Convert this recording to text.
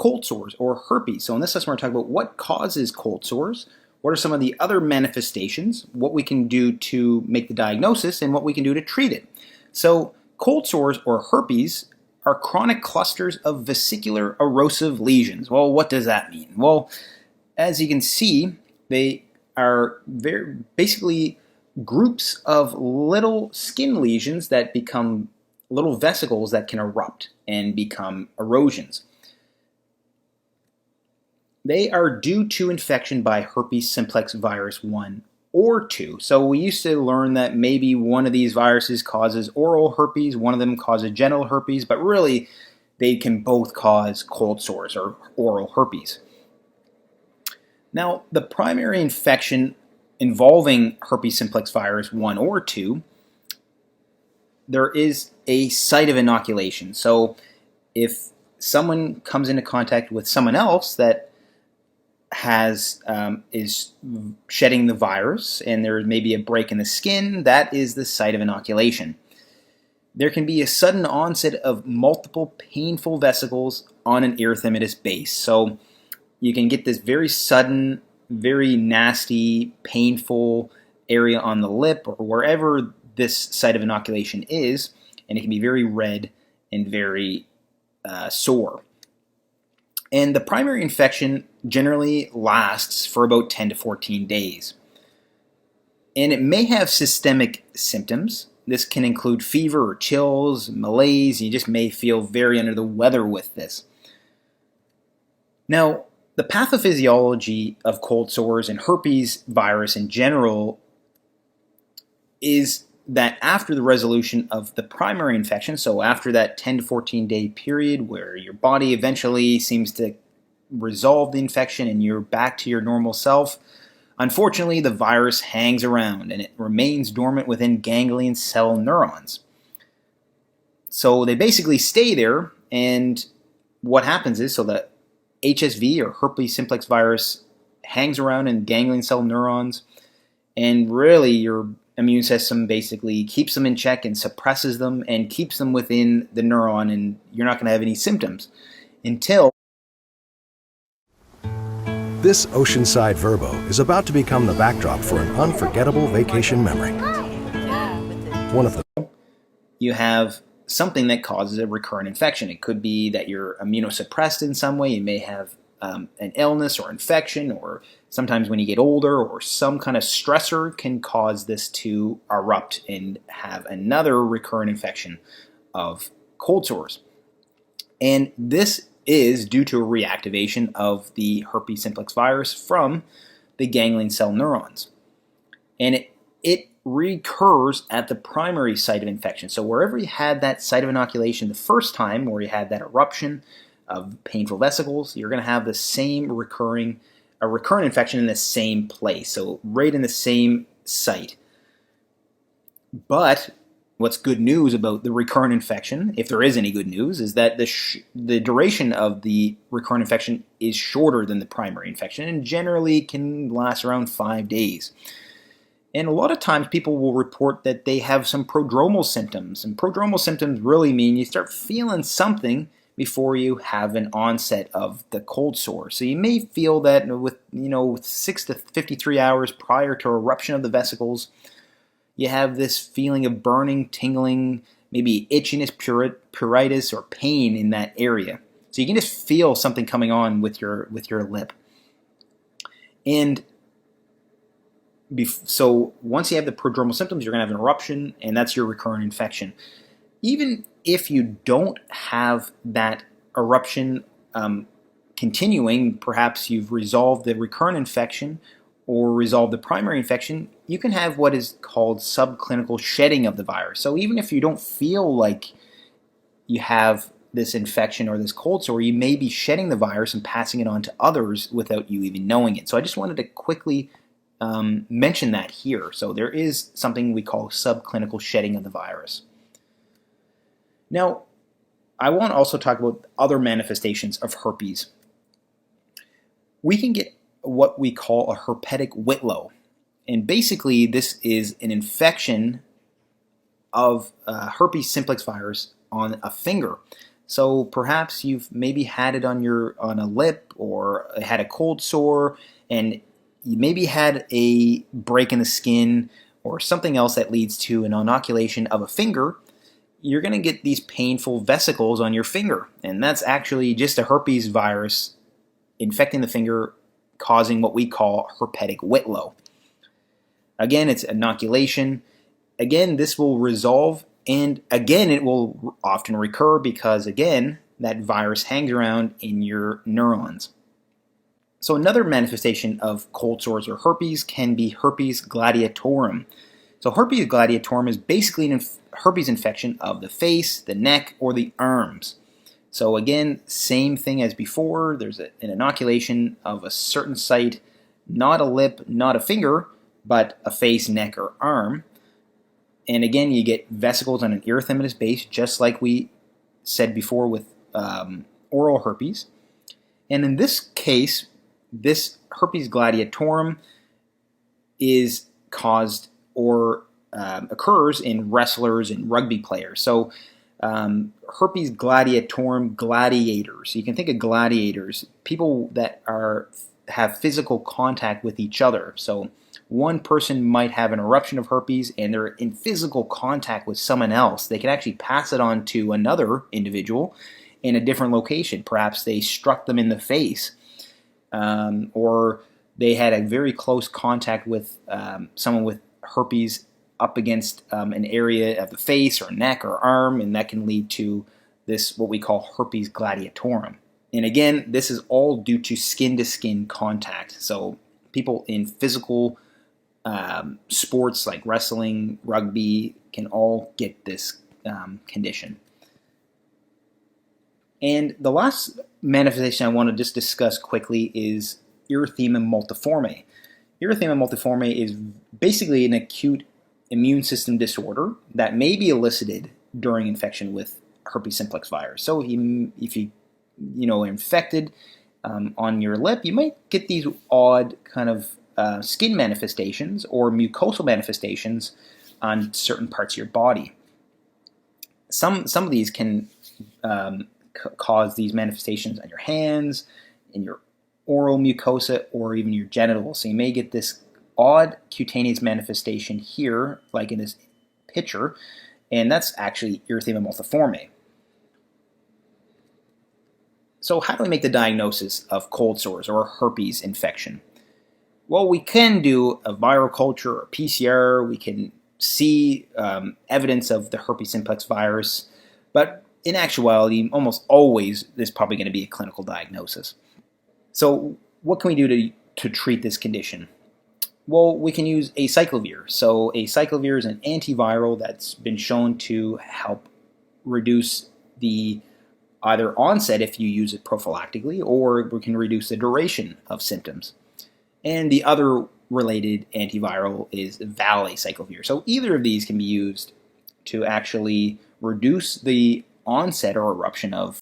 cold sores or herpes. So in this lesson we're going to talk about what causes cold sores, what are some of the other manifestations, what we can do to make the diagnosis, and what we can do to treat it. So cold sores or herpes are chronic clusters of vesicular erosive lesions. Well, what does that mean? Well, as you can see, they are basically groups of little skin lesions that become little vesicles that can erupt and become erosions. They are due to infection by herpes simplex virus 1 or 2. So we used to learn that maybe one of these viruses causes oral herpes, one of them causes genital herpes, but really they can both cause cold sores or oral herpes. Now, the primary infection involving herpes simplex virus 1 or 2, there is a site of inoculation. So if someone comes into contact with someone else that is shedding the virus and there may be a break in the skin, that is the site of inoculation. There can be a sudden onset of multiple painful vesicles on an erythematous base. So you can get this very sudden, very nasty, painful area on the lip or wherever this site of inoculation is, and it can be very red and very sore. And the primary infection generally lasts for about 10 to 14 days. And it may have systemic symptoms. This can include fever or chills, malaise. You just may feel very under the weather with this. Now, the pathophysiology of cold sores and herpes virus in general is that after the resolution of the primary infection, so after that 10 to 14 day period where your body eventually seems to resolve the infection and you're back to your normal self, unfortunately the virus hangs around and it remains dormant within ganglion cell neurons. So they basically stay there, and what happens is, so the HSV or herpes simplex virus hangs around in ganglion cell neurons, and really your immune system basically keeps them in check and suppresses them and keeps them within the neuron, and you're not going to have any symptoms until... This oceanside Verbo is about to become the backdrop for an unforgettable vacation memory. You have something that causes a recurrent infection. It could be that you're immunosuppressed in some way. You may have an illness or infection, or sometimes when you get older or some kind of stressor can cause this to erupt and have another recurrent infection of cold sores. And this is due to a reactivation of the herpes simplex virus from the ganglion cell neurons. And it recurs at the primary site of infection. So wherever you had that site of inoculation the first time, where you had that eruption of painful vesicles, you're going to have the same recurrent infection in the same place, so right in the same site. But what's good news about the recurrent infection, if there is any good news, is that the duration of the recurrent infection is shorter than the primary infection and generally can last around 5 days. And a lot of times people will report that they have some prodromal symptoms, and prodromal symptoms really mean you start feeling something before you have an onset of the cold sore. So you may feel that with 6 to 53 hours prior to eruption of the vesicles, you have this feeling of burning, tingling, maybe itchiness, pruritus, or pain in that area. So you can just feel something coming on with your lip. And so once you have the prodromal symptoms, you're going to have an eruption, and that's your recurrent infection. Even if you don't have that eruption continuing, perhaps you've resolved the recurrent infection or resolved the primary infection, you can have what is called subclinical shedding of the virus. So even if you don't feel like you have this infection or this cold sore, you may be shedding the virus and passing it on to others without you even knowing it. So I just wanted to quickly mention that here. So there is something we call subclinical shedding of the virus. Now, I want to also talk about other manifestations of herpes. We can get what we call a herpetic whitlow. And basically, this is an infection of herpes simplex virus on a finger. So perhaps you've maybe had it on a lip, or had a cold sore, and you maybe had a break in the skin or something else that leads to an inoculation of a finger. You're going to get these painful vesicles on your finger, and that's actually just a herpes virus infecting the finger, causing what we call herpetic whitlow. Again, it's inoculation. Again, this will resolve, and again, it will often recur because, again, that virus hangs around in your neurons. So another manifestation of cold sores or herpes can be herpes gladiatorum. So herpes gladiatorum is basically an herpes infection of the face, the neck, or the arms. So again, same thing as before. There's an inoculation of a certain site, not a lip, not a finger, but a face, neck, or arm. And again, you get vesicles on an erythematous base, just like we said before with oral herpes. And in this case, this herpes gladiatorum is caused or occurs in wrestlers and rugby players. So herpes gladiatorum, gladiators. You can think of gladiators, people that have physical contact with each other. So one person might have an eruption of herpes and they're in physical contact with someone else. They can actually pass it on to another individual in a different location. Perhaps they struck them in the face, or they had a very close contact with someone with herpes up against an area of the face or neck or arm, and that can lead to this, what we call herpes gladiatorum. And again, this is all due to skin-to-skin contact. So people in physical sports like wrestling, rugby, can all get this condition. And the last manifestation I want to just discuss quickly is erythema multiforme. Erythema multiforme is basically an acute immune system disorder that may be elicited during infection with herpes simplex virus. So if you are infected on your lip, you might get these odd kind of skin manifestations or mucosal manifestations on certain parts of your body. Some of these can cause these manifestations on your hands, in your oral mucosa, or even your genitals. So you may get this odd cutaneous manifestation here, like in this picture, and that's actually erythema multiforme. So how do we make the diagnosis of cold sores or herpes infection? Well, we can do a viral culture or PCR. We can see evidence of the herpes simplex virus, but in actuality, almost always, there's probably going to be a clinical diagnosis. So what can we do to treat this condition? Well, we can use acyclovir. So acyclovir is an antiviral that's been shown to help reduce the either onset if you use it prophylactically, or we can reduce the duration of symptoms. And the other related antiviral is valacyclovir. So either of these can be used to actually reduce the onset or eruption of